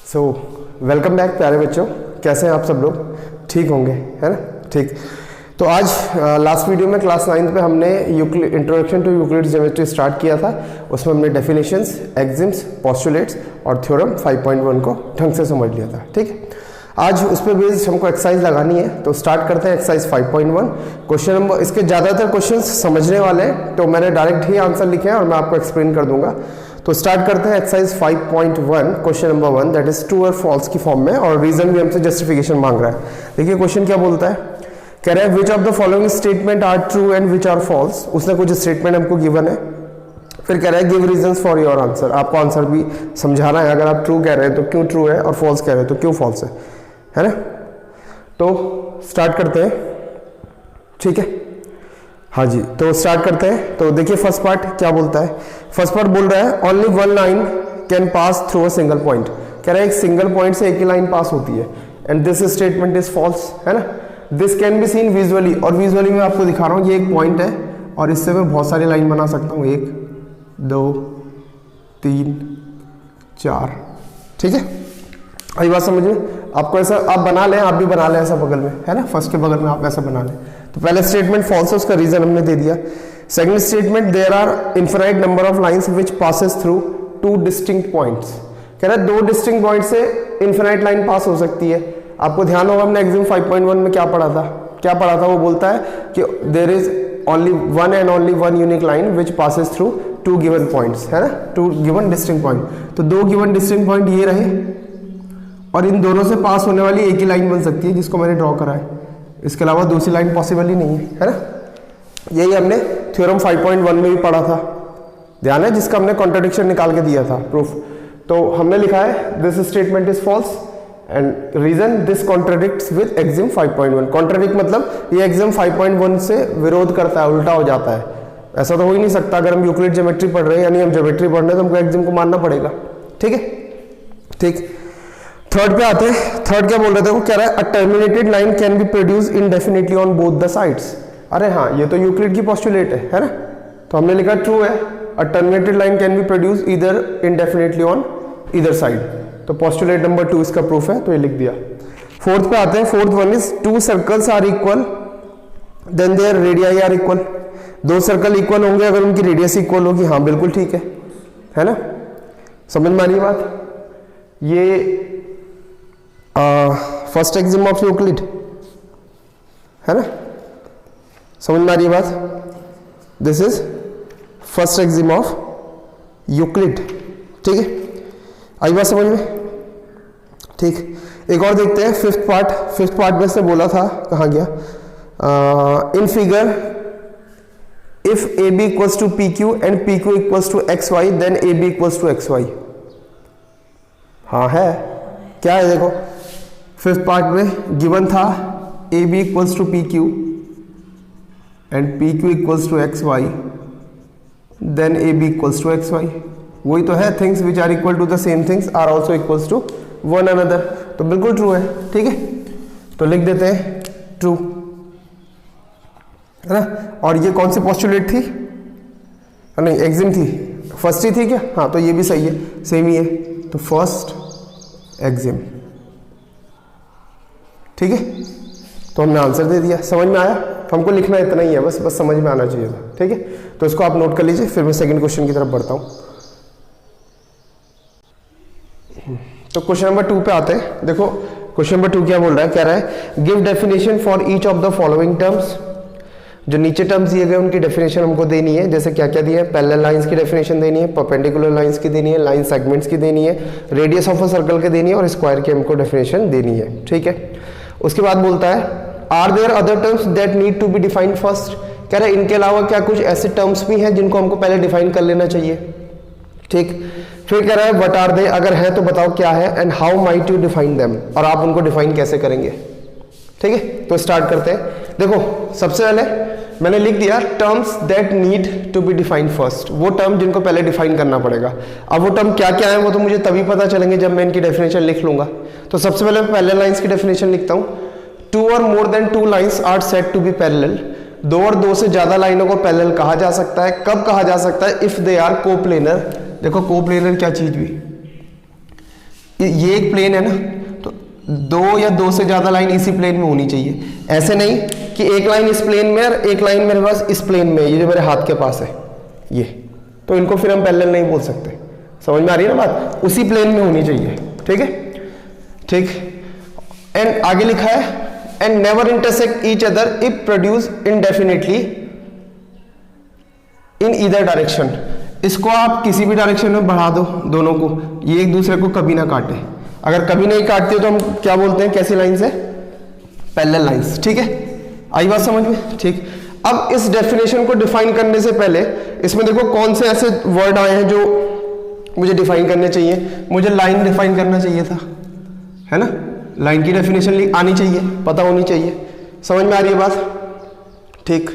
So welcome back प्यारे बच्चों, कैसे हैं आप सब लोग? ठीक होंगे, है ना? ठीक। तो आज लास्ट वीडियो में क्लास 9 पे हमने introduction to Euclid's geometry start किया था। उसमें हमने डेफिनेशंस, एक्सिम्स, पोस्टुलेट्स और थ्योरम 5.1 को ढंग से समझ लिया था। ठीक है, आज उस पर बेस्ड हमको एक्सरसाइज लगानी है, तो स्टार्ट करते हैं एक्सरसाइज 5.1। क्वेश्चन नंबर, इसके ज़्यादातर क्वेश्चंस समझने वाले हैं, तो मैंने डायरेक्ट ही आंसर लिखे हैं और मैं आपको एक्सप्लेन कर दूंगा। तो स्टार्ट करते हैं exercise 5.1, question number 1, that is true और फॉल्स की फॉर्म में, और रीजन भी हमसे जस्टिफिकेशन मांग रहा है। देखिए क्वेश्चन क्या बोलता है, कह रहा है which of the following statement are true and which are false. उसने कुछ स्टेटमेंट हमको गिवन है, फिर कह रहा है give reasons for your answer. आपको आंसर भी समझाना है, अगर आप ट्रू कह रहे हैं तो क्यों ट्रू है, और फॉल्स कह रहे हैं तो क्यों फॉल्स है ना? तो स्टार्ट करते हैं, ठीक है? हाँ जी, तो स्टार्ट करते हैं। तो देखिए फर्स्ट पार्ट क्या बोलता है। फर्स्ट पार्ट बोल रहा है only one line can pass through a single point. कह रहा है एक सिंगल पॉइंट से एक ही लाइन पास होती है, and this statement is false, है ना? This can be seen visually, और विजुअली मैं आपको दिखा रहा हूँ, ये एक पॉइंट है और इससे मैं बहुत सारी लाइन बना सकता हूँ, 1 2 3 4, ठीक है? अभी बात समझ में? आपको ऐसा आप बना लें, आप भी बना लें ऐसा बगल में, है ना? फर्स्ट के बगल में आप ऐसा बना लें। तो पहले स्टेटमेंट फॉल्स है, उसका रीजन हमने दे दिया। Second statement, there are infinite number of lines which passes through two distinct points. कह रहा है दो डिस्टिंक्ट पॉइंट से इनफिनाइट लाइन पास हो सकती है। आपको ध्यान होगा हमने एग्जाम 5.1 में क्या पढ़ा था, वो बोलता है कि there is only one and only one unique line which passes through two given points, है ना? Two given distinct point. तो दो गिवन डिस्टिंक्ट पॉइंट ये रहे, और इन दोनों से पास होने वाली एक ही लाइन बन सकती है जिसको मैंने ड्रॉ करा है। इसके अलावा दूसरी लाइन पॉसिबल ही नहीं है ना? यही हमने थ्योरम 5.1 में भी पढ़ा था, ध्यान है, जिसका हमने कॉन्ट्रडिक्शन निकाल के दिया था प्रूफ। तो हमने लिखा है this statement is false and reason this contradicts with axiom 5.1। Contradict मतलब ये एक्सिम 5.1 से विरोध करता है, उल्टा हो जाता है। ऐसा तो हो ही नहीं सकता, अगर हम यूक्लिड ज्योमेट्री पढ़ रहे हैं, यानी हम ज्योमेट्री पढ़ रहे हैं, तो हमको एक्सिम को मानना पड़ेगा, ठीक है? ठीक। थर्ड पे आते हैं। थर्ड क्या बोल रहे थे, वो कह रहा है a terminated line can be produce indefinitely on both the sides. अरे हाँ, ये तो यूक्लिड की पोस्टुलेट है ना? तो हमने लिखा ट्रू है, a terminated line can be produce either indefinitely on either side. तो पोस्टुलेट नंबर 2 इसका प्रूफ है, तो ये लिख दिया। फोर्थ पे आते हैं। Fourth one is two circles are equal then their radii are equal. दो सर्कल इक्वल होंगे अगर उनकी रेडियस इक्वल होगी। हाँ बिल्कुल ठीक है ना? समझ में आ रही बात? ये फर्स्ट एक्सिम ऑफ यूक्लिड है ना? समझ में आ रही है बात? This is first Exim of Euclid, ठीक है? आई बात समझ में? ठीक। एक और देखते हैं फिफ्थ पार्ट। फिफ्थ पार्ट में से बोला था, कहाँ गया? In figure if A B equals to P Q and P Q equals to X Y then A B equals to X Y. हाँ है, क्या है देखो, फिफ्थ पार्ट में गिवन था A B equals to P Q and P Q equals to X Y then A B equals to X Y. वही तो है, things which are equal to the same things are also equals to one another. तो बिल्कुल true है, ठीक है? तो लिख देते हैं ट्रू, है ना? और ये कौन सी पोस्टुलेट थी? नहीं, एक्सिम थी, फर्स्ट ही थी क्या? हाँ, तो ये भी सही है, सेम ही है। तो फर्स्ट एक्सिम, ठीक है? तो हमने आंसर दे दिया। समझ में आया? हमको लिखना इतना ही है, बस समझ में आना चाहिए था, ठीक है? तो इसको आप नोट कर लीजिए, फिर मैं सेकंड क्वेश्चन की तरफ बढ़ता हूं। तो क्वेश्चन नंबर 2 पे आते हैं। देखो क्वेश्चन नंबर 2 क्या बोल रहा है, कह रहा है give definition for each of the following terms. जो नीचे टर्म्स दिए गए उनकी डेफिनेशन हमको देनी है। जैसे क्या क्या दिया है, पैरेलल लाइंस की डेफिनेशन देनी है, परपेंडिकुलर लाइंस की देनी है, लाइन सेगमेंट्स की देनी है, रेडियस ऑफ अ सर्कल की देनी है, और स्क्वायर की हमको डेफिनेशन देनी है, ठीक है? उसके बाद बोलता है are there other terms that need to be defined first. कह रहा है इनके अलावा क्या कुछ ऐसे टर्म्स भी हैं जिनको हमको पहले डिफाइन कर लेना चाहिए, ठीक? फिर कह रहा है व्हाट आर दे, अगर है तो बताओ क्या है, and how might you define them, और आप उनको डिफाइन कैसे करेंगे, ठीक है? तो स्टार्ट करते हैं। देखो सबसे पहले मैंने लिख दिया terms that need to be defined first, वो टर्म जिनको पहले डिफाइन करना पड़ेगा। अब वो टर्म क्या क्या है वो तो मुझे तभी पता चलेंगे जब मैं इनकी डेफिनेशन लिख लूंगा। तो सबसे पहले मैं पैरेलल लाइंस की डेफिनेशन लिखता हूँ। टू और more than two lines are said to be parallel, दो और दो से ज्यादा लाइनों को पैरेलल कहा जा सकता है। कब कहा जा सकता है? If they are coplanar. देखो कोप्लेनर क्या चीज हुई, ये एक प्लेन है ना, तो दो या दो से ज्यादा लाइन इसी प्लेन में होनी चाहिए। ऐसे नहीं कि एक लाइन इस प्लेन में और एक लाइन मेरे पास इस प्लेन में, ये जो मेरे हाथ के पास है ये, तो इनको फिर हम पैरेलल नहीं बोल सकते। समझ में आ रही है ना बात? उसी प्लेन में होनी चाहिए। ठीक है, ठीक। एंड आगे लिखा है and never intersect each other if produce indefinitely in either direction. इसको आप किसी भी डायरेक्शन में बढ़ा दो दोनों को, ये एक दूसरे को कभी ना काटे। अगर कभी नहीं काटते हो तो हम क्या बोलते हैं? कैसी लाइंस है? Parallel lines. ठीक है, आई बात समझ में? ठीक। अब इस डेफिनेशन को डिफाइन करने से पहले इसमें देखो कौन से ऐसे वर्ड आए हैं जो मुझे डिफाइन करने चाहिए। मुझे लाइन डिफाइन करना चाहिए था, है ना? लाइन की डेफिनेशन आनी चाहिए, पता होनी चाहिए। समझ में आ रही है बात? ठीक।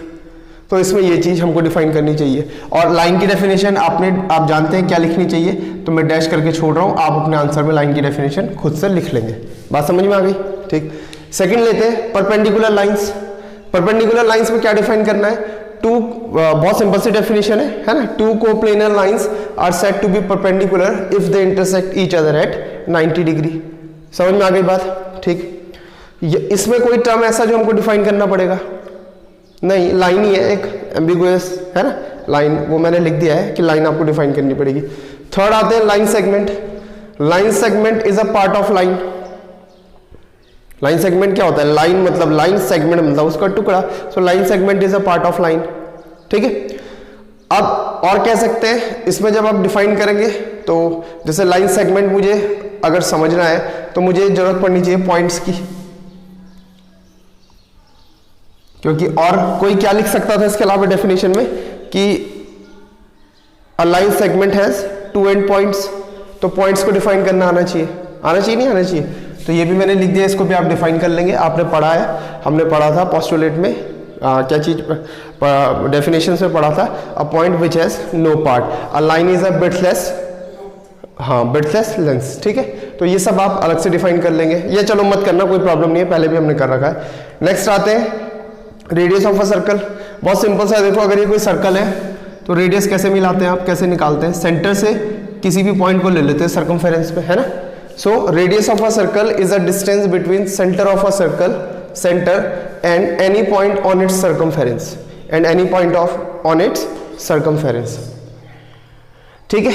तो इसमें ये चीज हमको डिफाइन करनी चाहिए। और लाइन की डेफिनेशन आप जानते हैं क्या लिखनी चाहिए, तो मैं डैश करके छोड़ रहा हूं, आप अपने आंसर में लाइन की डेफिनेशन खुद से लिख लेंगे। बात समझ में आ गई? ठीक। सेकंड लेते हैं परपेंडिकुलर लाइंस। परपेंडिकुलर लाइंस में क्या डिफाइन करना है? टू, बहुत सिंपल सी डेफिनेशन है ना? Two coplanar lines are said to be perpendicular if they intersect each other at 90 degree. समझ में आ गई बात? ठीक। इसमें कोई टर्म ऐसा जो हमको डिफाइन करना पड़ेगा नहीं, लाइन ही है एक एम्बिगुअस, है ना? लाइन, वो मैंने लिख दिया है कि लाइन आपको डिफाइन करनी पड़ेगी। थर्ड आते हैं line segment. Line segment is a part of line. Line segment क्या होता है? लाइन मतलब लाइन, सेगमेंट मतलब उसका टुकड़ा। So line segment is a part of line. ठीक है। अब और कह सकते हैं इसमें जब आप डिफाइन करेंगे तो जैसे लाइन सेगमेंट मुझे अगर समझना है तो मुझे जरूरत पड़नी चाहिए पॉइंट्स की, क्योंकि और कोई क्या लिख सकता था इसके अलावा डेफिनेशन में कि a line segment has two end points, तो पॉइंट्स को डिफाइन करना आना चाहिए। आना चाहिए नहीं आना चाहिए? तो ये भी मैंने लिख दिया, इसको भी आप डिफाइन कर लेंगे। आपने पढ़ा है, हमने पढ़ा था पोस्टुलेट में, क्या चीज डेफिनेशन में पढ़ा था, a point which has no part, a line is a breadthless, हाँ बिड्थलेस लेंस। ठीक है, तो ये सब आप अलग से डिफाइन कर लेंगे। ये चलो मत करना, कोई प्रॉब्लम नहीं है, पहले भी हमने कर रखा है। नेक्स्ट आते हैं रेडियस ऑफ अ सर्कल। बहुत सिंपल सा है, देखो अगर ये कोई सर्कल है तो रेडियस कैसे मिलाते हैं आप, कैसे निकालते हैं? सेंटर से किसी भी पॉइंट को ले लेते हैं सर्कमफेरेंस पे, है ना? So radius of a circle is a distance between centre of a circle, centre and any point on it's circumference, and any point on it's circumference. ठीक है,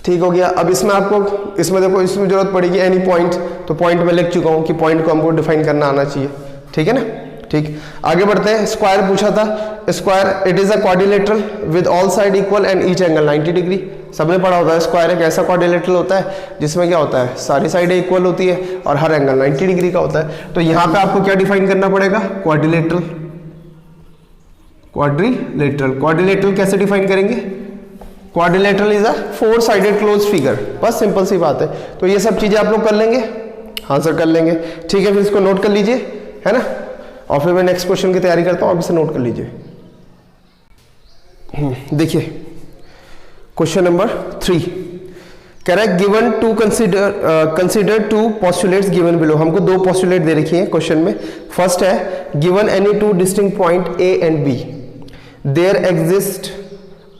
ठीक हो गया। अब इसमें आपको, इसमें देखो इसमें जरूरत पड़ेगी एनी पॉइंट, तो पॉइंट में लिख चुका हूं कि पॉइंट को हमको डिफाइन करना आना चाहिए। ठीक है ना? ठीक, आगे बढ़ते हैं। स्क्वायर पूछा था, square it is a quadrilateral with all side equal and each angle 90 degree. सबने पढ़ा होता है स्क्वायर एक ऐसा क्वाड्रिलेटरल होता है जिसमें क्या होता है, सारी साइडें इक्वल होती है और हर एंगल 90 डिग्री का होता है। तो यहां पे आपको क्या डिफाइन करना पड़ेगा? क्वाड्रिलेटरल। क्वाड्रिलेटरल, क्वाड्रिलेटरल कैसे डिफाइन करेंगे? Quadrilateral is a four sided close figure. बस सिंपल सी बात है। तो ये सब चीजें आप लोग कर लेंगे, हाँ सर कर लेंगे। ठीक है, फिर इसको नोट कर लीजिए, है ना? और फिर मैं नेक्स्ट क्वेश्चन की तैयारी करता हूं, आप इसे नोट कर लीजिए। देखिए क्वेश्चन नंबर 3 कह रहा है given to consider two postulates given below. हमको दो पोस्टुलेट दे रखी है क्वेश्चन में। फर्स्ट है given any two distinct point A and B, there exist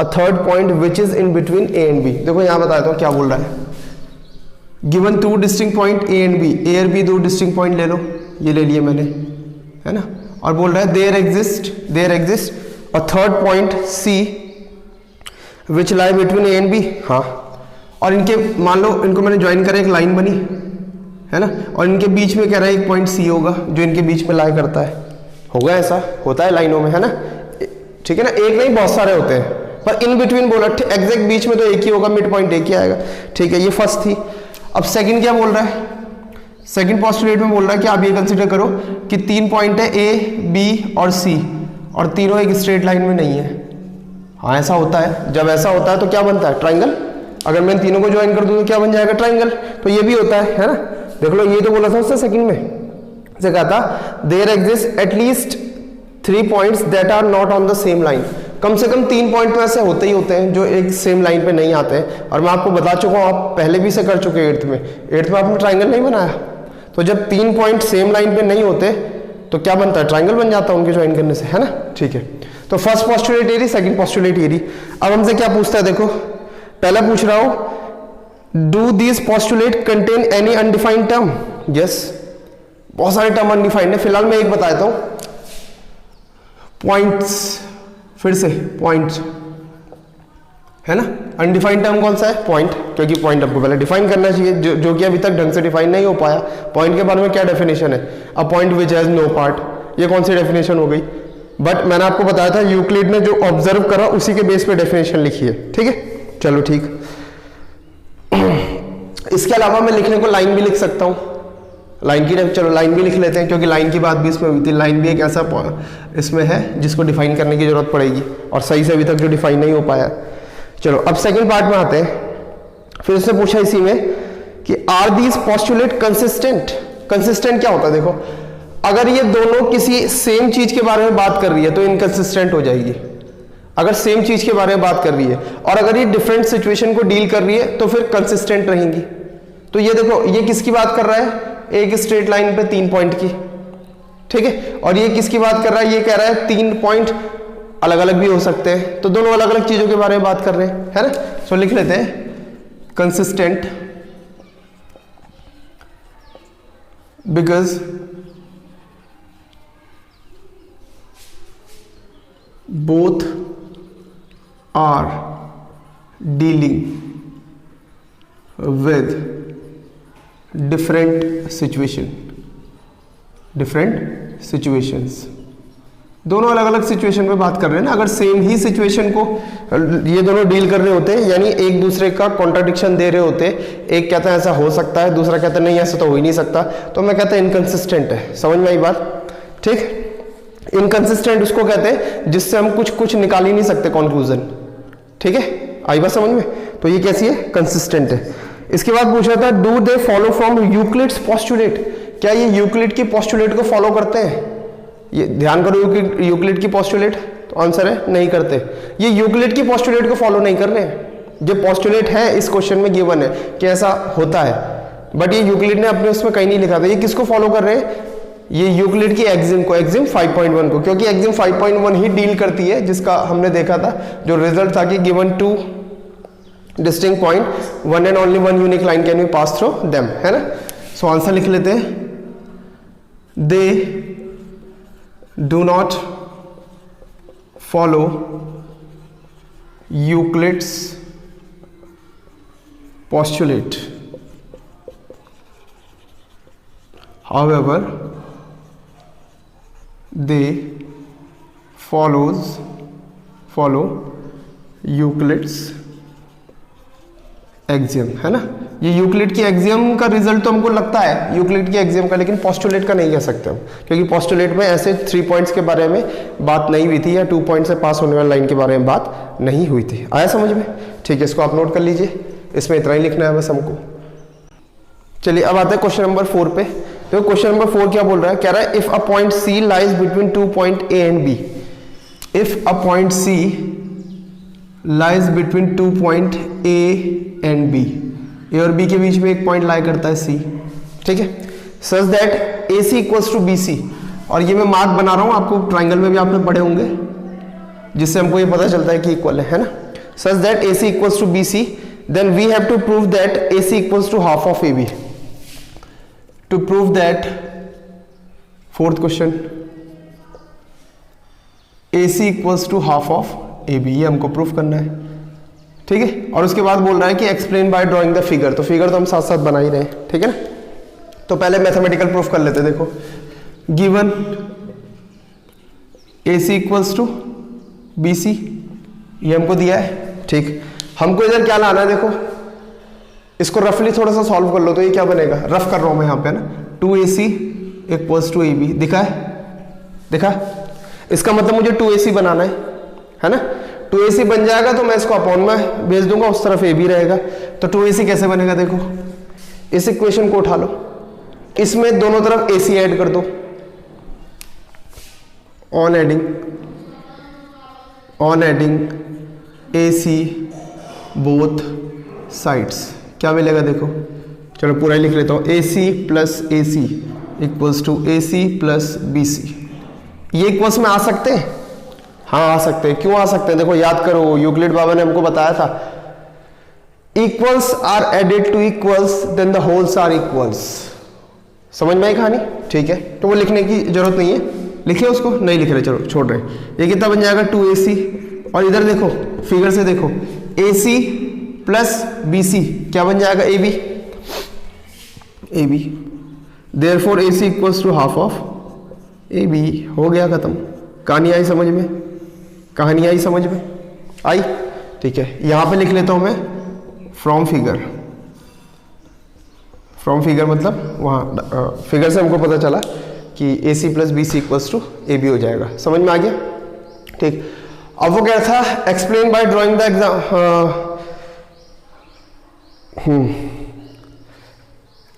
a third point which is in between A and B. देखो यहां बताता हूं क्या बोल रहा है। Given two distinct point A and B, A और बी दो डिस्टिंक्ट पॉइंट ले लो, ये ले लिए मैंने, है ना? और बोल रहा है there exist a third point C which lie between A and B. हाँ, और इनके मान लो इनको मैंने ज्वाइन करा, एक लाइन बनी, है ना? और इनके बीच में कह रहा है एक पॉइंट सी होगा जो इनके बीच में लाई करता है। होगा, ऐसा होता है लाइनों में, है ना? ठीक है ना? एक नहीं बहुत सारे होते हैं, पर इन बिटवीन बोला एग्जैक्ट बीच में तो एक ही होगा, मिड पॉइंट एक ही आएगा। ठीक है, ये फर्स्ट थी। अब सेकंड क्या बोल रहा है? सेकंड पोस्टुलेट में बोल रहा है कि आप ये कंसीडर करो कि तीन पॉइंट है ए, बी और सी, और तीनों एक स्ट्रेट लाइन में नहीं है। हाँ ऐसा होता है, जब ऐसा होता है तो क्या बनता है? ट्राइंगल। अगर मैं तीनों को ज्वाइन कर दूं तो क्या बन जाएगा? ट्राइंगल। तो ये भी होता है ना? देख लो, ये तो बोला था उससे सेकंड में, से कहा था there exist at least 3 points that are not on the same line. कम से कम 3 पॉइंट तो ऐसे होते ही होते हैं जो एक सेम लाइन पे नहीं आते हैं। और मैं आपको बता चुका हूँ, आप पहले भी से कर चुके हैं 8th में। 8th में आपने ट्राइंगल नहीं बनाया, तो जब 3 पॉइंट सेम लाइन पे नहीं होते तो क्या बनता है, ट्राइंगल बन जाता है उनके ज्वाइन करने से, है ना। ठीक है, तो फर्स्ट पोस्टुलेट ये रही, सेकंड पोस्टुलेट ये रही। अब हमसे क्या पूछता है, देखो पहला पूछ रहा हूं do this postulate contain any undefined term. Yes, बहुत सारे टर्म अनडिफाइंड है, फिलहाल मैं एक बता देता हूं। पॉइंट्स, फिर से पॉइंट्स है ना, अनडिफाइंड टर्म कौन सा है, पॉइंट, क्योंकि पॉइंट आपको पहले डिफाइन करना चाहिए, जो कि अभी तक ढंग से डिफाइन नहीं हो पाया। पॉइंट के बारे में क्या डेफिनेशन है, a point which has no part, ये कौन सी डेफिनेशन हो गई। बट मैंने आपको बताया था यूक्लिड ने जो ऑब्जर्व करा उसी के बेस पे डेफिनेशन लिखी है, ठीक है। चलो ठीक, इसके अलावा मैं लिखने को लाइन भी लिख सकता हूं, लाइन की, चलो लाइन भी लिख लेते हैं क्योंकि लाइन की बात भी इसमें हुई थी। लाइन भी एक ऐसा इसमें है जिसको डिफाइन करने की जरूरत पड़ेगी और सही से अभी तक जो डिफाइन नहीं हो पाया। चलो अब सेकंड पार्ट में आते हैं। फिर उसने पूछा इसी में कि are these postulate consistent. Consistent क्या होता है, देखो अगर ये दोनों किसी सेम चीज के बारे में बात कर रही है तो इनकंसिस्टेंट हो जाएगी, अगर सेम चीज के बारे में बात कर रही है, और अगर ये डिफरेंट सिचुएशन को डील कर रही है तो फिर कंसिस्टेंट रहेंगी। तो ये देखो ये किसकी बात कर रहा है, एक स्ट्रेट लाइन पे 3 पॉइंट की, ठीक है, और ये किसकी बात कर रहा है, ये कह रहा है 3 पॉइंट अलग अलग भी हो सकते हैं, तो दोनों अलग अलग चीजों के बारे में बात कर रहे हैं, है ना। तो लिख लेते हैं consistent because both are dealing with different situations, दोनों अलग अलग सिचुएशन पे बात कर रहे हैं ना। अगर सेम ही सिचुएशन को ये दोनों डील कर रहे होते, यानी एक दूसरे का कॉन्ट्राडिक्शन दे रहे होते, एक कहता है ऐसा हो सकता है, दूसरा कहता है नहीं ऐसा तो हो ही नहीं सकता, तो मैं कहता है इनकंसिस्टेंट है। समझ में आई बात, ठीक। इनकंसिस्टेंट उसको कहते हैं जिससे हम कुछ निकाल ही नहीं सकते कंक्लूजन, ठीक है, आई बात समझ में। तो ये कैसी है, कंसिस्टेंट है। इसके बाद पूछ रहा था do they follow from Euclid's postulate, क्या ये यूक्लिड की पोस्टुलेट को फॉलो करते हैं। ये ध्यान करो यूक्लिड की पोस्टुलेट, तो आंसर है नहीं करते। ये यूक्लिड की पोस्टुलेट को फॉलो नहीं कर रहे हैं। जो पोस्टुलेट है इस क्वेश्चन में गिवन है कि ऐसा होता है, बट ये यूक्लिड ने अपने उसमें कहीं नहीं लिखा था। ये किसको फॉलो कर रहे हैं, ये यूक्लिड की एक्सिम को, एक्सिम 5.1 को, क्योंकि एक्सिम 5.1 ही डील करती है, जिसका हमने देखा था जो रिजल्ट था कि given 2 distinct point, 1 and only 1 unique line can B pass through them, है ना। सो आंसर लिख लेते हैं, दे do not follow Euclid's postulate, however they follow Euclid's axiom, है ना। ये यूक्लिड की एक्सियम का रिजल्ट तो हमको लगता है यूक्लिड की एक्सियम का, लेकिन पोस्टुलेट का नहीं कह सकते हम, क्योंकि पोस्टुलेट में ऐसे 3 पॉइंट्स के बारे में बात नहीं हुई थी, या 2 पॉइंट से पास होने वाली लाइन के बारे में बात नहीं हुई थी। आया समझ में, ठीक है, इसको आप नोट कर लीजिए, इसमें इतना ही लिखना है बस हमको। चलिए अब आते हैं क्वेश्चन नंबर 4 पे। तो क्वेश्चन नंबर 4 क्या बोल रहा है, कह रहा है if a point C lies between 2 point A and B, if a point C lies between 2 point A and B, A और बी के बीच में एक पॉइंट लाई करता है सी, ठीक है, such that A C equals to B C, और ये मैं मार्क बना रहा हूं, आपको ट्राइंगल में भी आपने पढ़े होंगे, जिससे हमको ये पता चलता है कि इक्वल है ना। Such that A C equals to B C, then we have to prove that A C equals to half of A B. To prove that, fourth question, A C equals to half of A B, ये हमको proof करना है, ठीक है। और उसके बाद बोल रहा है कि explain by drawing the figure, तो फिगर तो हम साथ साथ बना ही रहे हैं, ठीक है ना। तो पहले मैथमेटिकल प्रूफ कर लेते हैं। देखो given A C equals to B C, ये हमको दिया है, ठीक। हमको इधर क्या लाना है, देखो इसको रफली थोड़ा सा सॉल्व कर लो, तो ये क्या बनेगा, रफ कर रहा हूं मैं यहाँ पे ना, 2ac इक्वल्स टू ab, दिखा है, दिखा। इसका मतलब मुझे 2ac बनाना है ना। 2ac बन जाएगा तो मैं इसको अपॉन में भेज दूंगा, उस तरफ ab रहेगा। तो 2ac कैसे बनेगा, देखो इस इक्वेशन को उठा लो, इसमें दोनों तरफ ac ऐड कर दो, on adding ac both sides, क्या मिलेगा देखो चलो पूरा ही लिख लेता हूँ, A C plus A C equals to A C plus B C. ये इक्वल्स में आ सकते हैं? हाँ आ सकते हैं। क्यों आ सकते हैं? देखो याद करो, यूक्लिड बाबा ने हमको बताया था, equals are added to equals then the wholes are equals. समझ में आई कहानी? ठीक है, तो वो लिखने की जरूरत नहीं है, लिखिए उसको, नहीं लिख रहे, चलो छोड़ रहे। ये कितना बन जाएगा? 2ac, और इधर देखो फिगर से देखो, ac प्लस bc क्या बन जाएगा? ab। Therefore ac equals to half of ab। हो गया खत्म। कहानी आई समझ में? कहानी आई समझ में? आई? ठीक है, यहां पे लिख लेता हूं मैं फ्रॉम फिगर। फ्रॉम फिगर मतलब वहाँ फिगर से हमको पता चला कि A C plus B C equals to A B हो जाएगा। समझ में आ गया? ठीक। अब वो कह रहा था explain by drawing the exam,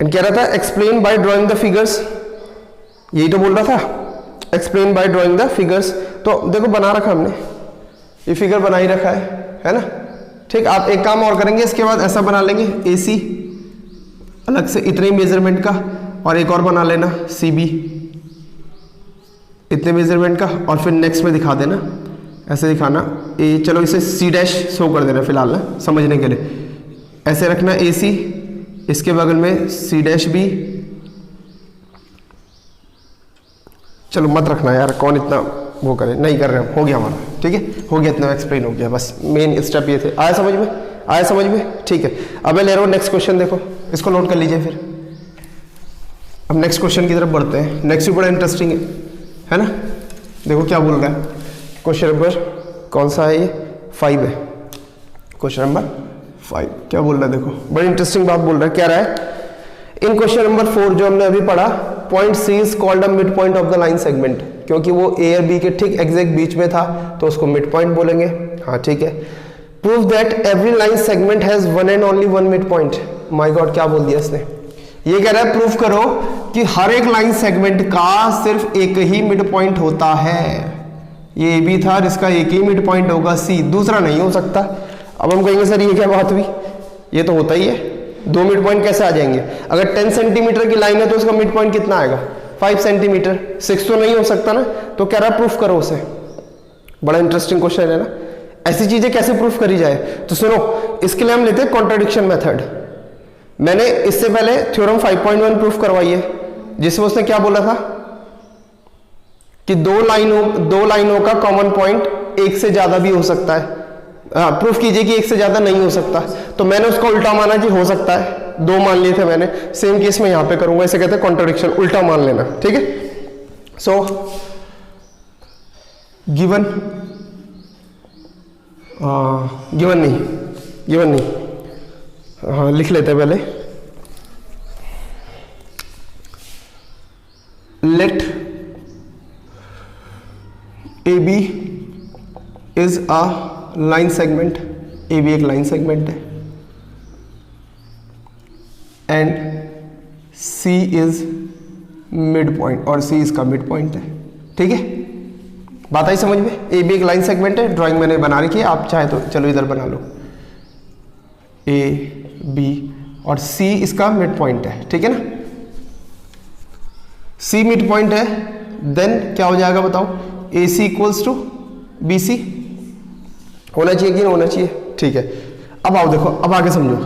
कह रहा था explain by drawing the figures, यही तो बोल रहा था, explain by drawing the figures. तो देखो बना रखा हमने, ये फिगर बना ही रखा है ना? ठीक, आप एक काम और करेंगे, इसके बाद ऐसा बना लेंगे ए सी अलग से इतने मेजरमेंट का, और एक और बना लेना सी बी इतने मेजरमेंट का, और फिर नेक्स्ट में दिखा देना, ऐसे दिखाना ए, चलो इसे सी डैश शो कर देना फिलहाल ना समझने के लिए, ऐसे रखना ए सी, इसके बगल में सी डैश बी। चलो मत रखना यार, कौन इतना वो करे, नहीं कर रहे हम, हो गया हमारा, ठीक है, हो गया, इतना एक्सप्लेन हो गया, बस मेन स्टेप ये थे। आया समझ में? आया समझ में? ठीक है, अब मैं ले रहा हूँ नेक्स्ट क्वेश्चन, देखो इसको नोट कर लीजिए। फिर अब नेक्स्ट क्वेश्चन की तरफ बढ़ते हैं। नेक्स्ट भी बड़ा इंटरेस्टिंग है ना? देखो क्या बोल रहा है, क्वेश्चन नंबर कौन सा है? ये 5 है, क्वेश्चन नंबर 5 क्या बोल रहा है? देखो बड़ी इंटरेस्टिंग बात बोल रहा है। क्या रहा है इन क्वेश्चन नंबर 4 जो हमने अभी पढ़ा, point C is called a mid point of the line segment, क्योंकि वो ए और बी के ठीक एग्जैक्ट बीच में था तो उसको मिड पॉइंट बोलेंगे। हाँ ठीक है। Prove that every line segment has one and only one mid point. My God क्या बोल दिया इसने, ये कह रहा है प्रूफ करो कि हर एक लाइन सेगमेंट का सिर्फ एक ही मिड पॉइंट होता है। ये भी था और इसका एक ही मिड पॉइंट होगा सी, दूसरा नहीं हो सकता। अब हम कहेंगे सर ये क्या बात हुई, ये तो होता ही है, दो मिड पॉइंट कैसे आ जाएंगे? अगर 10 सेंटीमीटर की लाइन है तो उसका मिड पॉइंट कितना आएगा? 5 सेंटीमीटर, 6 तो नहीं हो सकता ना। तो कह रहा है प्रूफ करो उसे। बड़ा इंटरेस्टिंग क्वेश्चन है ना, ऐसी चीजें कैसे प्रूफ करी जाए? तो सुनो, इसके लिए हम लेते हैं कॉन्ट्रडिक्शन मेथड। मैंने इससे पहले थ्योरम 5.1 प्रूफ करवाई है, जिसमें उसने क्या बोला था कि दो लाइनों का कॉमन पॉइंट एक से ज्यादा भी हो सकता है। प्रूफ कीजिए कि एक से ज्यादा नहीं हो सकता। तो मैंने उसका उल्टा माना कि हो सकता है, दो मान लिए थे मैंने। सेम केस में यहां पे करूंगा, इसे कहते हैं कॉन्ट्रडिक्शन, उल्टा मान लेना, ठीक है। सो गिवन नहीं, हाँ लिख लेते हैं पहले। Let A B is a line segment, A B एक लाइन सेगमेंट है, and C is mid point, और सी इसका मिड पॉइंट है, ठीक है। बात आई समझ में? ए बी एक लाइन सेगमेंट है, ड्राइंग मैंने बना रखी है, आप चाहे तो चलो इधर बना लो, ए बी और सी इसका मिड पॉइंट है, ठीक है ना। सी मिड पॉइंट है, देन क्या हो जाएगा बताओ? ए सी इक्वल्स टू बी सी होना चाहिए कि नहीं होना चाहिए? ठीक है। अब आओ देखो, अब आगे समझो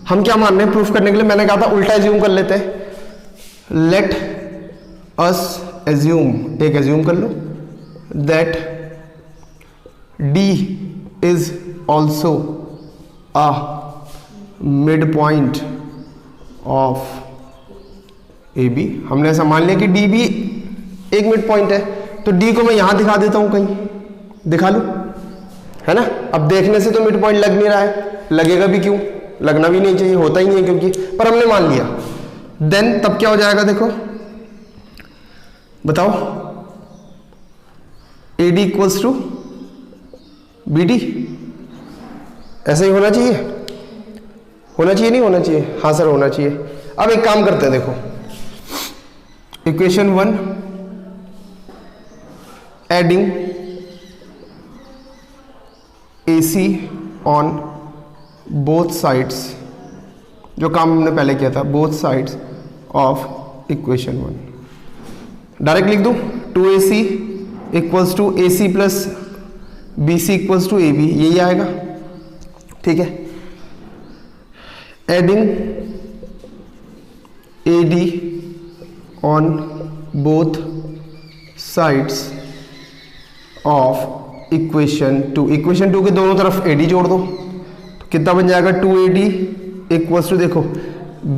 हम क्या मान रहे हैं प्रूफ करने के लिए। मैंने कहा था उल्टा एज्यूम कर लेते हैं। लेट अस एज्यूम, एक एज्यूम कर लो, that D is also a mid point of A B. हमने ऐसा मान लिया कि डी भी एक मिड पॉइंट है, तो डी को मैं यहां दिखा देता हूं, कहीं दिखा लूं, है ना। अब देखने से तो मिड पॉइंट लग नहीं रहा है, लगेगा भी क्यों, लगना भी नहीं चाहिए, होता ही नहीं है क्योंकि, पर हमने मान लिया। देन तब क्या हो जाएगा देखो, बताओ? A D equals to B D, ऐसा ही होना चाहिए, होना चाहिए नहीं होना चाहिए? हाँ सर होना चाहिए। अब एक काम करते हैं, देखो equation 1 adding AC on both sides जो काम हमने पहले किया था, both sides of equation 1। Direct लिख दूं 2ac equals to AC plus BC equals to AB, यही आएगा। ठीक है, adding AD on both sides of equation 2। Equation 2 के दोनों तरफ AD जोड़ दो तो कितना बन जाएगा 2AD इक्वल्स टू, देखो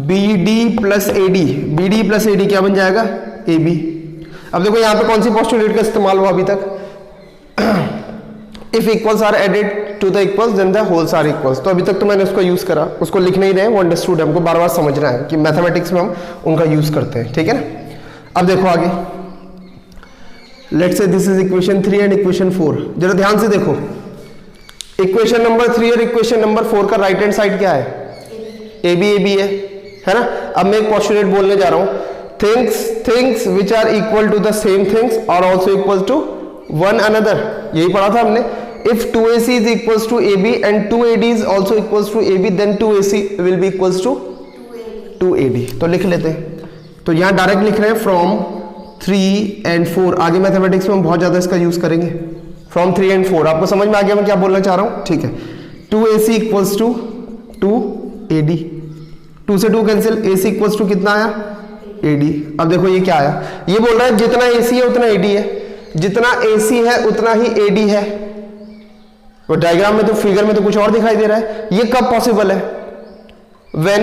BD plus AD, BD plus AD क्या बन जाएगा AB। अब देखो यहाँ पे कौन सी पोस्टुलेट का इस्तेमाल हुआ अभी तक, if equals are added to the equals then the wholes are equals. तो अभी तक तो मैंने उसका यूज करा, उसको लिख नहीं रहे, वो अंडरस्टूड है, हमको बार बार समझना है कि मैथमेटिक्स में हम उनका यूज करते हैं। ठीक है ना। अब देखो आगे, let's say this is equation 3 and equation 4। जरा ध्यान से देखो, इक्वेशन नंबर 3 और इक्वेशन नंबर 4 का राइट हैंड साइड क्या है, AB है ना। अब मैं एक पोस्टुलेट बोलने जा रहा हूं, things which are equal to the same things are also equal to one another. यही पढ़ा था हमने। If 2AC is equals to AB and 2AD is also equals to AB, then 2AC will be equals to 2AD। तो लिख लेते हैं। तो यहाँ डायरेक्ट लिख रहे हैं फ्रॉम 3 and 4। आगे मैथमेटिक्स में हम बहुत ज्यादा इसका यूज करेंगे। फ्रॉम 3 and 4 आपको समझ में आ गया मैं क्या बोलना चाह रहा हूँ। ठीक है, 2AC इक्वल्स टू 2AD, 2 से 2 कैंसिल, AC इक्वल्स टू कितना आया AD। अब देखो ये क्या आया, ये बोल रहा है जितना AC है उतना AD है, जितना AC है उतना ही AD है। वो डायग्राम में तो, फिगर में तो कुछ और दिखाई दे रहा है। ये कब पॉसिबल है, व्हेन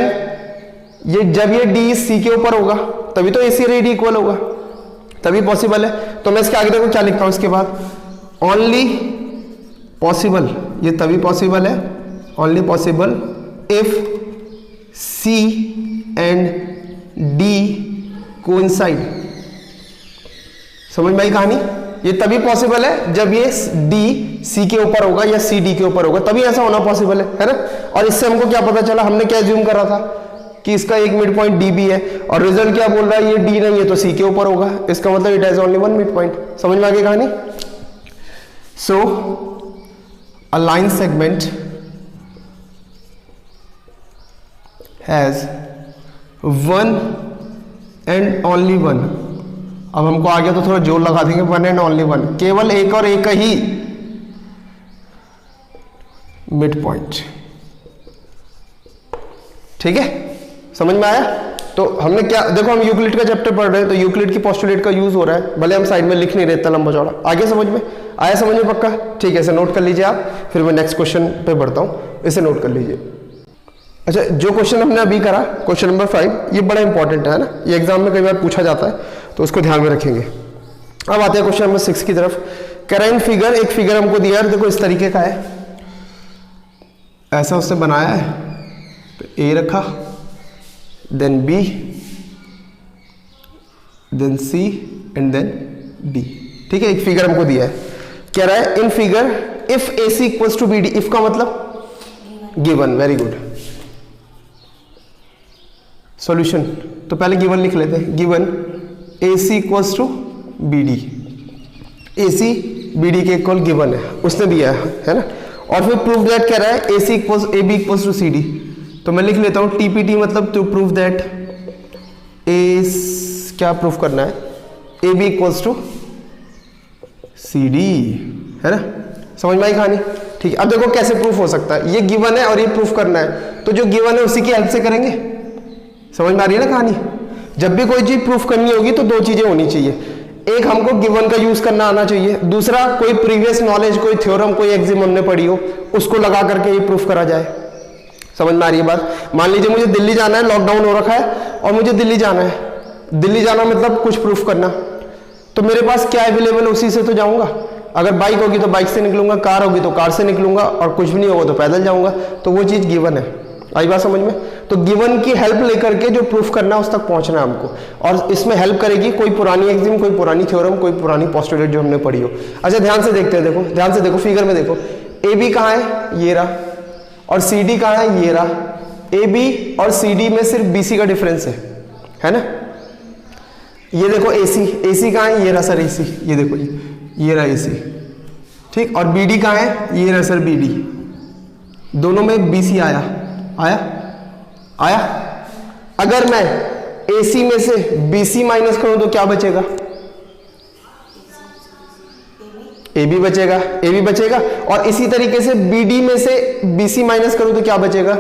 ये जब ये D C के ऊपर होगा तभी तो AC और AD इक्वल होगा, तभी पॉसिबल है। तो मैं इसके आगे देखो क्या लिखता हूं इसके बाद, ओनली पॉसिबल, ये तभी पॉसिबल है, only possible if C and D coincide. समझ में आई कहानी। ये तभी पॉसिबल है जब ये D C के ऊपर होगा या C D के ऊपर होगा, तभी ऐसा होना पॉसिबल है ना। और इससे हमको क्या पता चला, हमने क्या एज्यूम करा था कि इसका एक मिड पॉइंट D भी है, और रिजल्ट क्या बोल रहा है, ये D नहीं है तो C के ऊपर होगा, इसका मतलब it has only one mid point. समझ में आ गई कहानी। So a line segment has one and only one. अब हमको आ गया तो थोड़ा जोर लगा देंगे, वन एंड ओनली वन, केवल एक और एक ही मिड पॉइंट। ठीक है, समझ में आया। तो हमने क्या, देखो हम यूक्लिड का चैप्टर पढ़ रहे हैं तो यूक्लिड की पोस्टुलेट का यूज हो रहा है, भले हम साइड में लिख नहीं रहे इतना लंबा चौड़ा। आगे समझ में आया, समझ में पक्का। ठीक है, इसे नोट कर लीजिए आप, फिर मैं नेक्स्ट क्वेश्चन पे बढ़ता हूं, इसे नोट कर लीजिए। अच्छा, जो क्वेश्चन हमने अभी करा, क्वेश्चन नंबर 5, ये बड़ा इंपॉर्टेंट है ना, ये एग्जाम में कई बार पूछा जाता है तो उसको ध्यान में रखेंगे। अब आते हैं क्वेश्चन नंबर 6 की तरफ। करेंट फिगर, एक फिगर हमको दिया है, देखो इस तरीके का है, ऐसा उससे बनाया है, तो A रखा, then B, then C and then D। ठीक है, एक फिगर हमको दिया है, कह रहा है in figure if AC equals to BD। If का मतलब गिवन, वेरी गुड। सॉल्यूशन, तो पहले गिवन लिख लेते हैं। Given AC equals to BD, AC BD के इक्वल गिवन है, उसने दिया है ना। और फिर प्रूव दैट कह रहा है AC equals AB equals to CD। तो मैं लिख लेता हूं TPT, मतलब टू प्रूव दैट क्या प्रूफ करना है, AB इक्वल्स टू CD, है ना। समझ में आई कहानी। ठीक है, अब देखो कैसे प्रूफ हो सकता है, ये गिवन है और ये प्रूफ करना है, तो जो गिवन है उसी की हेल्प से करेंगे। समझ में आ रही है ना कहानी। जब भी कोई चीज प्रूफ करनी होगी तो दो चीजें होनी चाहिए, एक हमको गिवन का यूज करना आना चाहिए, दूसरा कोई प्रीवियस नॉलेज, कोई थ्योरम, कोई एक्सिम हमने पढ़ी हो, उसको लगा करके ये प्रूफ करा जाए। समझ में आ रही है बात। मान लीजिए मुझे दिल्ली जाना है, लॉकडाउन हो रखा है और मुझे दिल्ली जाना है, दिल्ली जाना मतलब कुछ प्रूफ करना, तो मेरे पास क्या अवेलेबल, उसी से तो जाऊंगा। अगर बाइक होगी तो बाइक से निकलूंगा, कार होगी तो कार से निकलूंगा, और कुछ भी नहीं होगा तो पैदल जाऊंगा, तो वो चीज गिवन है। आई बात समझ में। तो गिवन की हेल्प लेकर के जो प्रूफ करना है उस तक पहुंचना है हमको, और इसमें हेल्प करेगी कोई पुरानी एक्सिम, कोई पुरानी थ्योरम, कोई पुरानी पोस्टुलेट जो हमने पढ़ी हो। अच्छा ध्यान से देखते हैं, देखो ध्यान से देखो, फिगर में देखो, AB कहाँ है, ये रहा, और CD कहाँ है, ये रहा। AB और CD में सिर्फ BC का डिफरेंस है ना। ये देखो AC कहाँ है, ये रहा सर AC, ये देखो ये रहा AC, ठीक। और BD कहाँ है, ये रहा सर BD। दोनों में BC आया, आया। अगर मैं AC में से BC माइनस करूं तो क्या बचेगा? AB बचेगा, AB बचेगा। और इसी तरीके से BD में से BC माइनस करूं तो क्या बचेगा?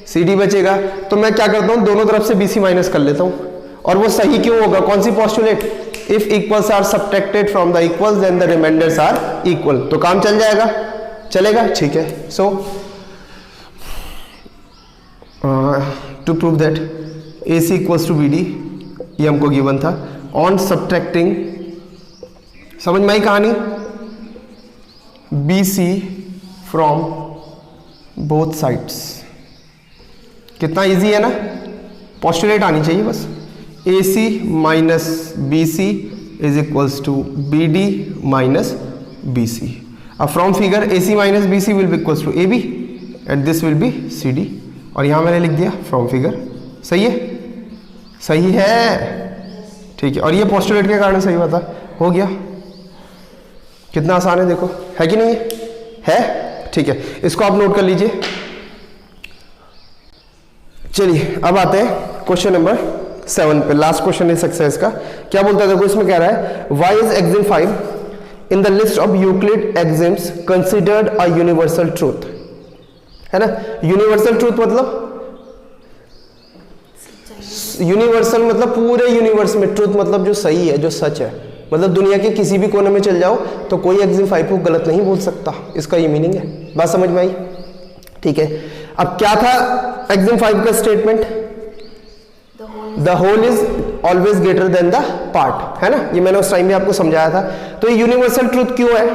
CD बचेगा। तो मैं क्या करता हूं, दोनों तरफ से BC माइनस कर लेता हूं। और वो सही क्यों होगा? कौन सी postulate? If equals are subtracted from the equals then the remainders are equal. तो काम चल जाएगा, चलेगा, ठीक है। So to prove that AC equals to BD, ये हमको गिवन था। ऑन सबट्रैक्टिंग, समझ में आई कहानी? BC from both sides. कितना इजी है ना, पोस्टुलेट आनी चाहिए बस। AC minus BC is equals to BD minus BC। अब from figure AC minus BC will be equals to AB and this will be CD। और यहां मैंने लिख दिया फ्रॉम फिगर। सही है, सही है, ठीक है। और ये पोस्टुलेट के कारण सही बता, हो गया। कितना आसान है देखो, है कि नहीं है? ठीक है, इसको आप नोट कर लीजिए। चलिए अब आते हैं क्वेश्चन नंबर 7 पे, लास्ट क्वेश्चन इस एक्सरसाइज का। क्या बोलता है देखो, इसमें कह रहा है why is Exim 5 in the list of Euclid axioms considered a universal truth, है ना। यूनिवर्सल ट्रूथ मतलब, यूनिवर्सल मतलब पूरे यूनिवर्स में, ट्रूथ मतलब जो सही है, जो सच है, मतलब दुनिया के किसी भी कोने में चल जाओ तो कोई एक्सिम 5 को गलत नहीं बोल सकता। इसका ये मीनिंग है। बात समझ में आई? ठीक है। अब क्या था एक्सिम 5 का statement? The whole is always greater than the part, है ना। ये मैंने उस टाइम भी आपको समझाया था। तो ये यूनिवर्सल ट्रूथ क्यों है,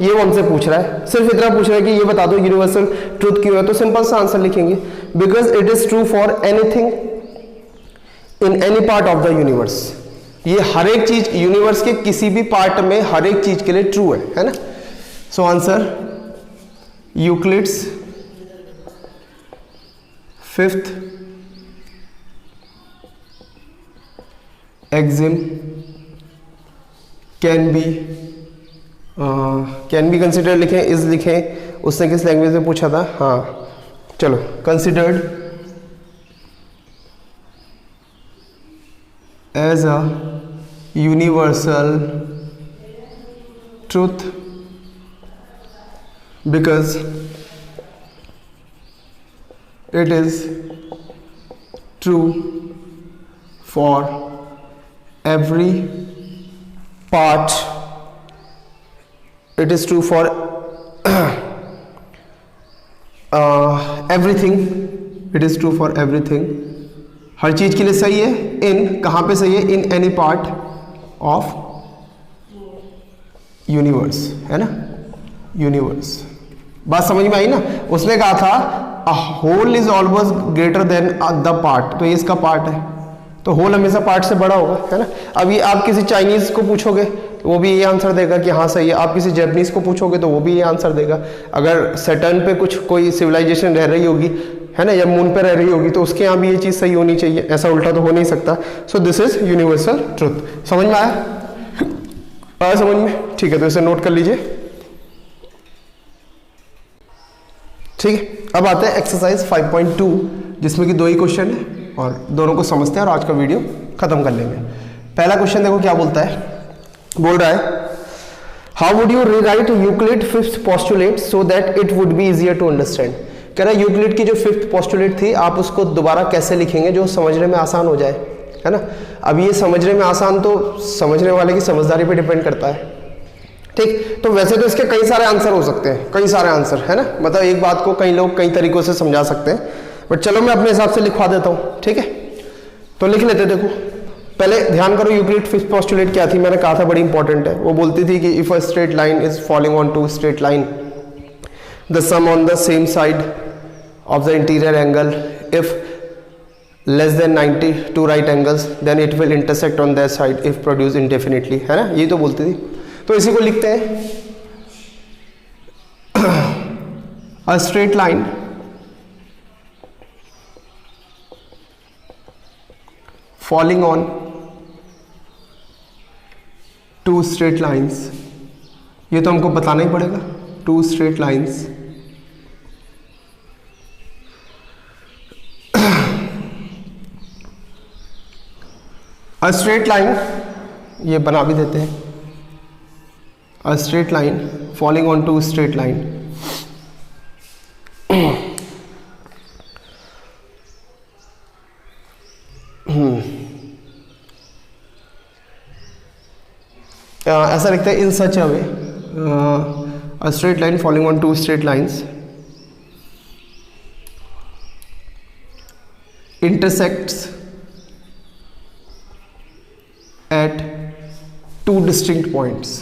ये वो हमसे पूछ रहा है। सिर्फ इतना पूछ रहा है कि ये बता दो यूनिवर्सल ट्रूथ क्यों है। तो सिंपल सा आंसर लिखेंगे, because it is true for anything in any part of the universe. ये हर एक चीज, यूनिवर्स के किसी भी पार्ट में हर एक चीज के लिए ट्रू है ना। So answer Euclid's 5th axiom can be considered लिखें, इज लिखें। उसने किस लैंग्वेज में पूछा था? हाँ चलो, considered as a universal truth because it is true for every part, it is true for everything, it is true for everything, हर चीज के लिए सही है। इन कहाँ पे सही है? In any part of universe, है ना, यूनिवर्स। बात समझ में आई ना। उसने कहा था A whole is always greater than the part, तो ये इसका पार्ट है, तो होल हमेशा पार्ट से बड़ा होगा, है ना। अब ये आप किसी चाइनीज को पूछोगे तो वो भी ये आंसर देगा कि हाँ सही है। आप किसी जापानीज को पूछोगे तो वो भी ये आंसर देगा। अगर सैटर्न पे कुछ कोई सिविलाइजेशन रह रही होगी, है ना, या मून पे रह रही होगी, तो उसके यहाँ भी ये चीज़ सही होनी चाहिए। ऐसा उल्टा तो हो नहीं सकता। So this is universal truth. समझ में आया? समझ में? ठीक है, तो इसे नोट कर लीजिए। ठीक है, अब आते हैं एक्सरसाइज 5.2, जिसमें कि 2 ही क्वेश्चन है और दोनों को समझते हैं और आज का वीडियो खत्म कर लेंगे। पहला क्वेश्चन देखो क्या बोलता है। बोल रहा है how would you rewrite Euclid 5th postulate so that it would be easier to understand. कह रहा है यूक्लिड की जो 5th पोस्टुलेट थी, आप उसको दोबारा कैसे लिखेंगे जो समझने में आसान हो जाए, है ना। अब ये समझने में आसान तो समझने वाले की समझदारी पे डिपेंड करता है। ठीक, तो वैसे तो इसके कई सारे आंसर हो सकते हैं, कई सारे आंसर, है ना। मतलब एक बात को कई लोग कई तरीकों से समझा सकते हैं, बट चलो मैं अपने हिसाब से लिखवा देता हूँ। ठीक है, तो लिख लेते। देखो पहले ध्यान करो, यूक्लिड 5th पोस्टुलेट क्या थी, मैंने कहा था बड़ी इंपॉर्टेंट है। वो बोलती थी कि if a straight line is following on two straight line, the sum on the same side of the interior angle if less than 90 two right angles then it will intersect on that side if produce indefinitely, है ना। ये तो बोलती थी। तो इसी को लिखते हैं, a straight line falling on 2 straight lines, ये तो हमको बताना ही पड़ेगा। 2 straight lines a straight line, ये बना भी देते हैं, a straight line falling on two straight line, ऐसा लिखते हैं in such a way, a straight line falling on two straight lines intersects at two distinct points.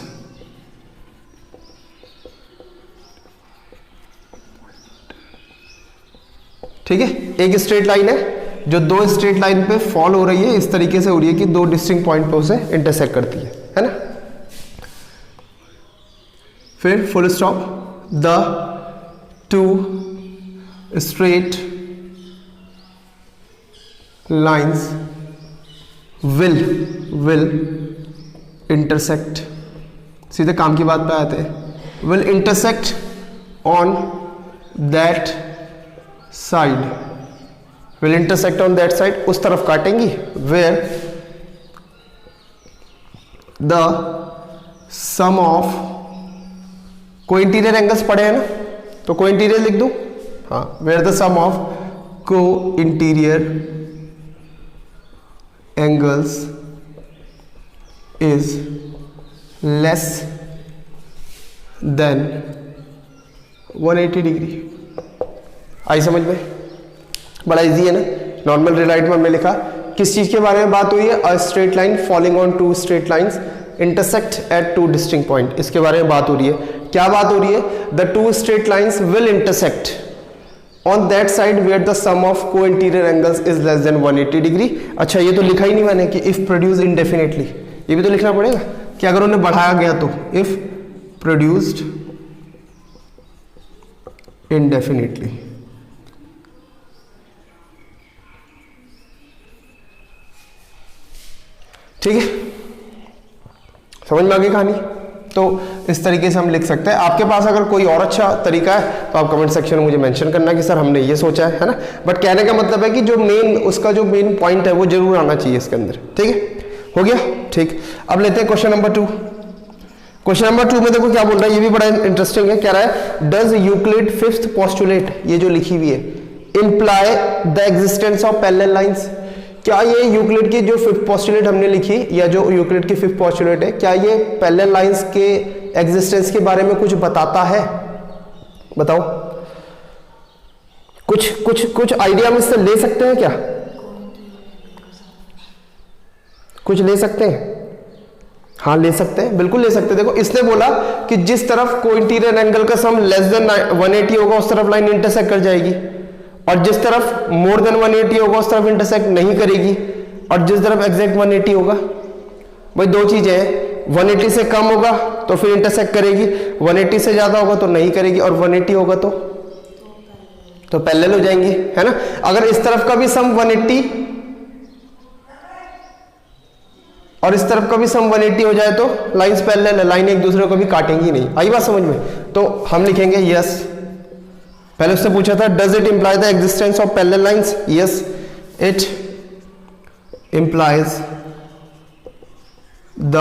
ठीक है, एक स्ट्रेट लाइन है जो दो स्ट्रेट लाइन पे फॉल हो रही है, इस तरीके से हो रही है कि दो डिस्टिंक्ट पॉइंट पे उसे इंटरसेक्ट करती है ना। फिर full stop, the two straight lines will intersect, सीधे काम की बात पे आते हैं, will intersect on that side, will intersect on that side, उस तरफ काटेंगी, where the sum of को इंटीरियर एंगल्स पढ़े हैं ना, तो को इंटीरियर लिख दूं, हाँ, where the sum of को interior angles is less than 180 degree. आई समझ में? बड़ा इजी है ना। नॉर्मल रिलाइट में हमने लिखा किस चीज के बारे में बात हुई है, a straight line falling on two straight lines intersect at two distinct point, इसके बारे में बात हो रही है। क्या बात हो रही है? The two straight lines will intersect on that side where the sum of co-interior angles is less than 180 degree. अच्छा, ये तो लिखा ही नहीं मैंने कि if produced indefinitely, ये भी तो लिखना पड़ेगा कि अगर उन्हें बढ़ाया गया तो if produced indefinitely। ठीक है, समझ में आ गई कहानी? तो इस तरीके से हम लिख सकते हैं। आपके पास अगर कोई और अच्छा तरीका है तो आप कमेंट सेक्शन में मुझे मेंशन करना कि सर हमने ये सोचा है ना। बट कहने का मतलब है कि जो मेन उसका जो मेन पॉइंट है वो जरूर आना चाहिए इसके अंदर। ठीक है, हो गया? ठीक, अब लेते हैं क्वेश्चन नंबर 2। क्वेश्चन नंबर 2 में देखो क्या बोल रहा है, ये भी बड़ा इंटरेस्टिंग है। कह रहा है डज यूक्लिड फिफ्थ पोस्टुलेट, ये जो लिखी हुई है, imply the existence of parallel lines. क्या ये यूक्लिड की जो फिफ्थ पोस्टुलेट हमने लिखी या जो यूक्लिड की फिफ्थ पोस्टुलेट है, क्या ये पैरेलल लाइंस के एग्जिस्टेंस के बारे में कुछ बताता है? बताओ, कुछ आइडिया हम इससे ले सकते हैं क्या? कुछ ले सकते हैं? हाँ, ले सकते हैं, बिल्कुल ले सकते हैं। देखो, इसने बोला कि जिस तरफ को इंटीरियर एंगल का सम लेस देन 180 होगा उस तरफ लाइन इंटरसेक्ट कर जाएगी, और जिस तरफ मोर देन 180 होगा उस तरफ इंटरसेक्ट नहीं करेगी, और जिस तरफ एग्जैक्ट 180 होगा। भाई दो चीजें हैं, 180 से कम होगा तो फिर इंटरसेक्ट करेगी, 180 से ज्यादा होगा तो नहीं करेगी, और 180 होगा तो पैरेलल हो जाएंगे, है ना। अगर इस तरफ का भी सम 180 और इस तरफ का भी सम 180 हो जाए तो लाइंस पैरेलल है, लाइन एक दूसरे को भी काटेंगी नहीं। आई बात समझ में? तो हम लिखेंगे यस। पहले उससे पूछा था does it imply the existence of parallel lines? Yes, it implies the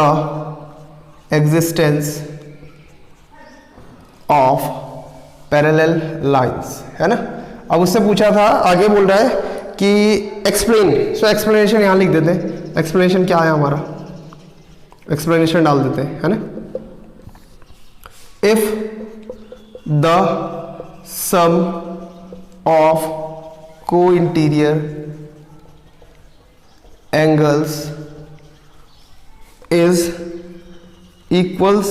existence of parallel lines, है ना। अब उससे पूछा था, आगे बोल रहा है कि एक्सप्लेन, सो एक्सप्लेनेशन यहां लिख देते हैं। एक्सप्लेनेशन क्या है हमारा? एक्सप्लेनेशन डाल देते हैं, है ना। If the sum of co-interior angles is equals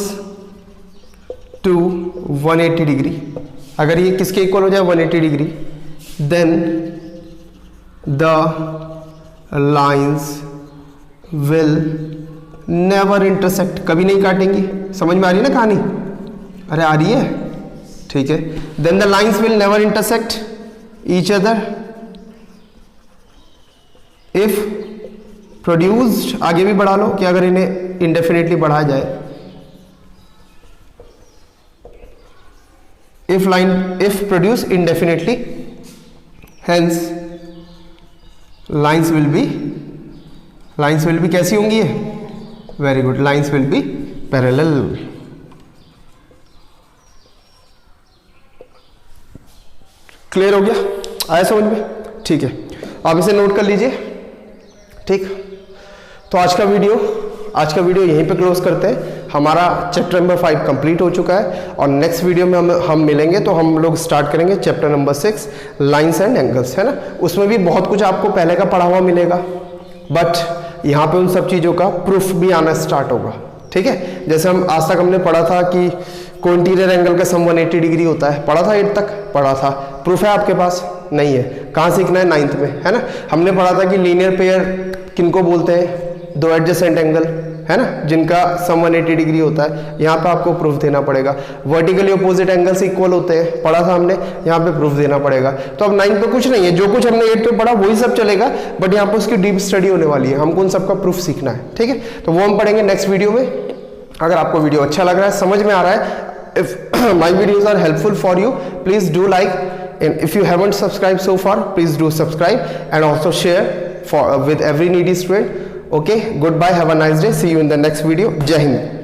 to 180 degree, अगर ये किसके इक्वल हो जाए 180 degree, then the lines will never intersect, कभी नहीं काटेंगी। समझ में आ रही है ना कहानी? अरे आ रही है? ठीक है, then the lines will never intersect each other if produced, आगे भी बढ़ा लो कि अगर इन्हें indefinitely बढ़ाया जाए, if produced indefinitely, hence lines will be lines will be कैसी होंगी ये? Very good, lines will be parallel. Clear हो गया? आया समझ में? ठीक है, आप इसे नोट कर लीजिए। ठीक, तो आज का वीडियो यहीं पे क्लोज करते हैं। हमारा चैप्टर नंबर 5 कंप्लीट हो चुका है और नेक्स्ट वीडियो में हम मिलेंगे तो हम लोग स्टार्ट करेंगे chapter number 6 lines and angles, है ना। उसमें भी बहुत कुछ आपको पहले का पढ़ा हुआ मिलेगा, बट यहाँ पे उन सब चीज़ों का प्रूफ भी आना स्टार्ट होगा। ठीक है, जैसे हम आज तक हमने पढ़ा था कि कोइंटीरियर एंगल का सम 180 डिग्री होता है, पढ़ा था 8 तक पढ़ा था। प्रूफ है आपके पास? नहीं है। कहाँ सीखना है? 9th में, है ना। हमने पढ़ा था कि लीनियर पेयर किनको बोलते हैं? दो एडजेसेंट एंगल, है ना, जिनका सम 180 डिग्री होता है। यहाँ पे आपको प्रूफ देना पड़ेगा। वर्टिकली अपोजिट एंगल्स इक्वल होते हैं, पढ़ा था हमने, यहाँ पे प्रूफ देना पड़ेगा। तो अब 9th में कुछ नहीं है, जो कुछ हमने 8th में पढ़ा वही सब चलेगा, बट यहाँ पे उसकी डीप स्टडी होने वाली है। हमको उन सबका प्रूफ सीखना है। ठीक है, तो वो हम पढ़ेंगे नेक्स्ट वीडियो में। अगर आपको वीडियो अच्छा लग रहा है, समझ में आ रहा है, if my videos are helpful for you, please do like, and if you haven't subscribed so far, please do subscribe and also share with every needy student. Okay, goodbye, have a nice day, see you in the next video. Jai Hind.